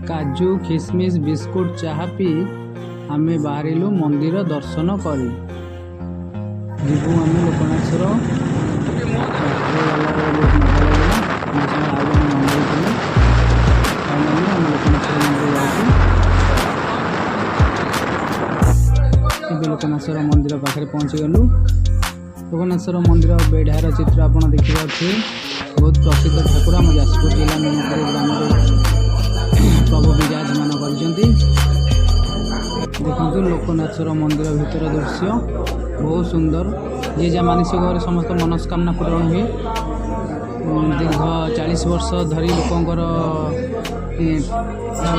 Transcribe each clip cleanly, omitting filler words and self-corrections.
काजू किसमिस बिस्कुट चाहा पी आमे बाहरिलु मंदिर दर्शन करी जीवु आमे लोकनाथर लोकनाथर मंदिर पाखे पहुँची गलु। लोकनाथर मंदिर बेढ़ार चित्र आप देखिए बहुत प्रसिद्ध ठाकुर आम जाजपुर जिला मीनापुर ग्राम प्रभु विराजमान कर देखु लोकनाथर मंदिर भीतर दृश्य बहुत सुंदर। जी जहाँ मानसिक भाव समस्त मनस्कामना पूरण हुए दीर्घ 40 वर्ष धरी लोकंर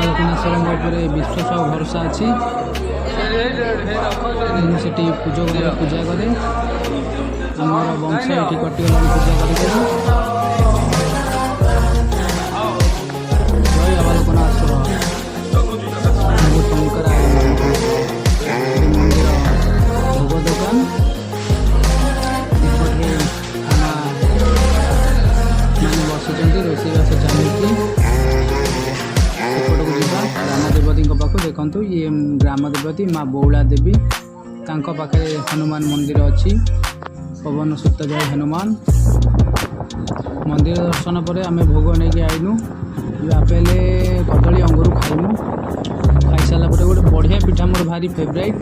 लोकनाथर विश्वास और भरोसा अच्छी से पूजा करे आमर वंश ये कटिगला पूजा कर भोग दुकान बसुँच रोषेईबास चलती सेपटक जा ग्राम देवती पाख देखु ये ग्राम देवती माँ बौला देवी पाखे हनुमान मंदिर अच्छी पवन सुत जय हनुमान मंदिर दर्शन पर आम भोग नहीं आईनु आपेल कदली अंगूर खाइमु खाई सारा गोटे बढ़िया पिठा मोर भारी फेवरेट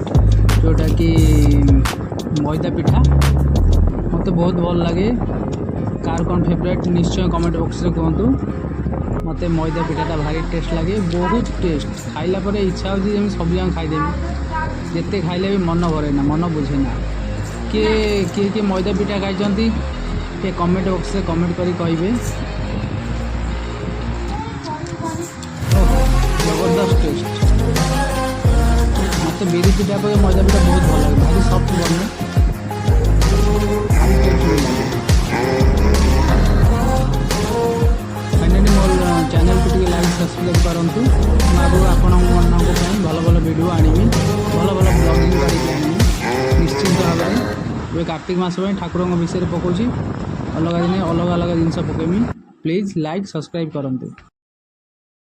जोटा कि मैदा पिठा मत बहुत भल लगे कार कौन फेवरेट निश्चय कमेंट बॉक्स रे कहतु मत मैदा पिठाटा भारी टेस्ट लगे बहुत टेस्ट खाइला पर इच्छा हो सब जगह खाईदेवी जिते खाइले भी मन भरे ना मन बुझे ना किए मैदा पिठा खाई कमेंट बॉक्स रे कमेंट करी कहिबे जबरदस्त टेस्ट मत बिरी पिठा पर मैदा पिठा बहुत भल लगे भारी सफ्ट बने फाइनाली मोर चैनल को लाइक सब्सक्राइब करूँ आगे आपण भल भल वीडियो आनमी भल भल ब्लॉगिंग करके निश्चिंत भाव में कार्तिक मास ठाकुर विषय पकाऊँ अलग दिन अलग अलग जिन पकेमी प्लीज लाइक सब्सक्राइब करूँ।